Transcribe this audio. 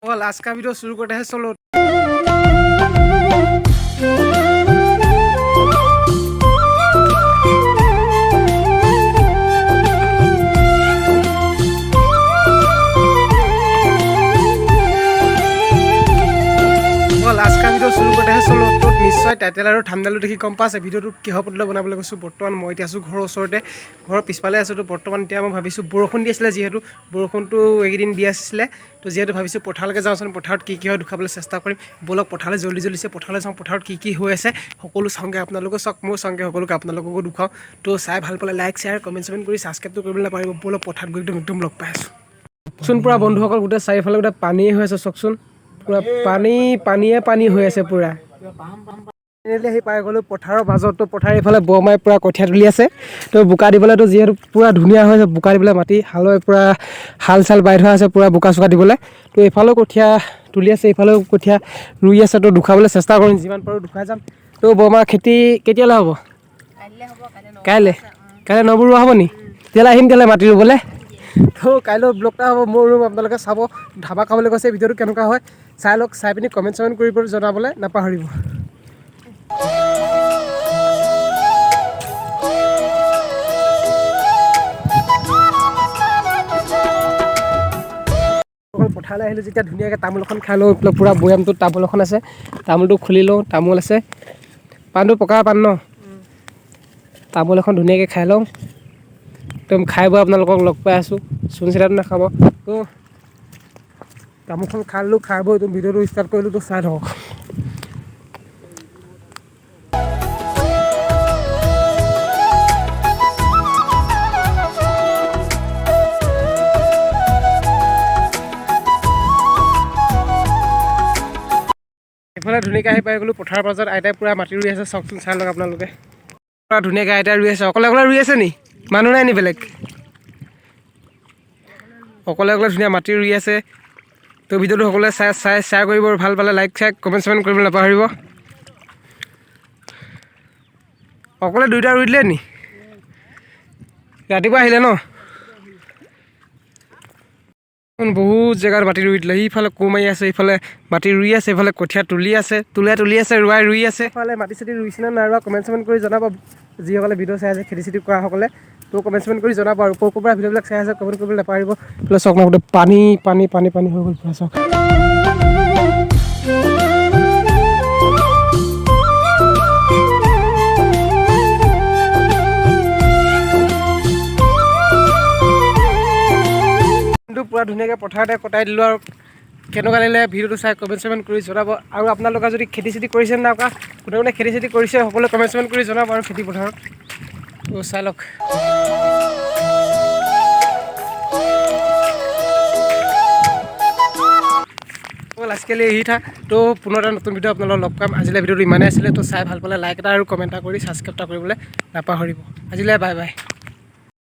और आज का वीडियो शुरू करते हैं चलो। आज का वीडियो शुरू करते हैं चलो। तो निश्चय टाइटेल और थाम्बनेल देखि गम पाइছে ভিডিওটো কিহৰ ওপৰত বনাবলৈ গৈছোঁ। বৰ্তমান মই এতিয়া আছোঁ ঘৰৰ ওচৰতে, ঘৰৰ পিছফালে আছোঁ। তো বৰ্তমান এতিয়া মই ভাবিছোঁ বৰষুণ দি আছিলে, যিহেতু বৰষুণটো এইকেইদিন দি আছিলে, তো যিহেতু ভাবিছোঁ পথাৰলৈকে যাওঁচোন, পথাৰত কি হয় দেখাবলৈ চেষ্টা কৰিম। বলক পথাৰলৈ জল্দি পথাৰলৈ যাওঁ, পথাৰত কি হৈ আছে সকলো চাওঁগৈ, আপোনালোকে চাওক, মোৰ চাওঁগৈ, সকলোকে আপোনালোককো দেখুৱাওঁ। তো চাই ভাল পালে লাইক শ্বেয়াৰ কমেণ্ট কৰি ছাবস্ক্ৰাইবটো কৰিবলৈ নাপাহৰিব। বলক পথাৰত গৈ একদম লগ পাই আছোঁ। চোন পুৰা বন্ধুসকল, গোটেই চাৰিওফালে গোটেই পানীয়ে হৈ আছে, চাওকচোন পুৰা পানী হৈ আছে পুৰা। আহি পাই গ'লোঁ পথাৰৰ মাজত। তো পথাৰ এইফালে বৰমাই পুৰা কঠীয়া তুলি আছে। তো বোকা দিবলৈতো যিহেতু পুৰা ধুনীয়া হৈ আছে, বোকা দিবলৈ মাটি হালৈ পুৰা হাল চাল বাই থোৱা আছে পুৰা বোকা চোকা দিবলৈ। তো এইফালেও কঠীয়া তুলি আছে, এইফালেও কঠীয়া ৰুই আছে। তো দুখাবলৈ চেষ্টা কৰিম, যিমান পাৰোঁ দুখাই যাম। তো বৰমাৰ খেতি কেতিয়ালৈ হ'ব? কাইলৈ নবোৰ ৰোৱা হ'ব নি? তেতিয়ালৈ আহিম তেতিয়ালৈ মাটি ৰুবলৈ। তো কাইলৈ ব্লগটা হ'ব, মোৰ ৰুম, আপোনালোকে চাব। ধাবা খাবলৈ গৈছে, ভিডিঅ'টো কেনেকুৱা হয় চাই লওক, চাই পিনি কমেণ্ট কৰিব জনাবলৈ নাপাহৰিব। পথাৰলৈ আহিলোঁ যেতিয়া ধুনীয়াকৈ তামোল এখন খাই লওঁ। পূৰা বৈয়ামটোত তামোল এখন আছে, তামোলটো খুলি লওঁ, তামোল আছে, পাণটো পকা পাণ ন, তামোল এখন ধুনীয়াকৈ খাই লওঁ। একদম খাই বৈ আপোনালোকক লগ পাই আছোঁ, চূণ চিতাটো নাখাব। তো তামোলখন খাই ল'লোঁ, খাই বৈ একদম ভিডিঅ'টো ষ্টাৰ্ট কৰিলোঁ। তো চাই থাকক। এইফালে ধুনীয়াকৈ আহি পাই গ'লোঁ পথাৰৰ মাজত। আইতাই পূৰা মাটি ৰুই আছে, চাওকচোন, চাই লওক আপোনালোকে। পূৰা ধুনীয়াকৈ আইতাই ৰুই আছে। অকলে ৰুই আছে নি? মানুহ নাই নি বেলেগ? অকলে ধুনীয়া মাটি ৰুই আছে। তো ভিডিঅ'টো সকলোৱে শ্বেয়াৰ কৰিব, ভাল পালে লাইক শ্বেয়াৰ কমেণ্ট কৰিবলৈ নাপাহৰিব। অকলে দুইটা ৰুই দিলে নি? ৰাতিপুৱা আহিলে ন? বহুত জেগাত মাটি ৰুই দিলে। সিফালে কোৰ মাৰি আছে, ইফালে মাটি ৰুই আছে, এইফালে কঠীয়া তুলি আছে, ৰুই আছে। এইফালে মাটি চাটি ৰুইছে নে নাই ৰুৱা কমেণ্ট কৰি জনাব। যিসকলে ভিডিঅ' চাই আছে, খেতি চেতি কৰাসকলে, তো কমেণ্ট কৰি জনাব। আৰু ক'ৰ পৰা ভিডিঅ'বিলাক চাই আছে কমেণ্ট কৰিবলৈ নাপাহৰিব। এইফালে চাওক না, গোটেই পানী হৈ গ'ল পুৰা, চাওক। পুৰা ধুনীয়াকৈ পথাৰতে কটাই দিলোঁ। আৰু কেনেকুৱা লাগিলে ভিডিঅ'টো চাই কমেণ্ট কৰি জনাব। আৰু আপোনালোকে যদি খেতি চেতি কৰিছে নাই কৰা, কোনে খেতি চেতি কৰিছে সকলোৱে কমেণ্ট কৰি জনাব। আৰু খেতি পথাৰত তো চাই লওক। আজিকালি এৰি থাক। তো পুনৰ এটা নতুন ভিডিঅ' আপোনালোকক লগ পাম। আজিলৈ ভিডিঅ'টো ইমানেই আছিলে। তো চাই ভাল পালে লাইক এটা আৰু কমেণ্ট এটা কৰি ছাবস্ক্ৰাইব এটা কৰিবলৈ নাপাহৰিব। আজিলৈ বাই বাই।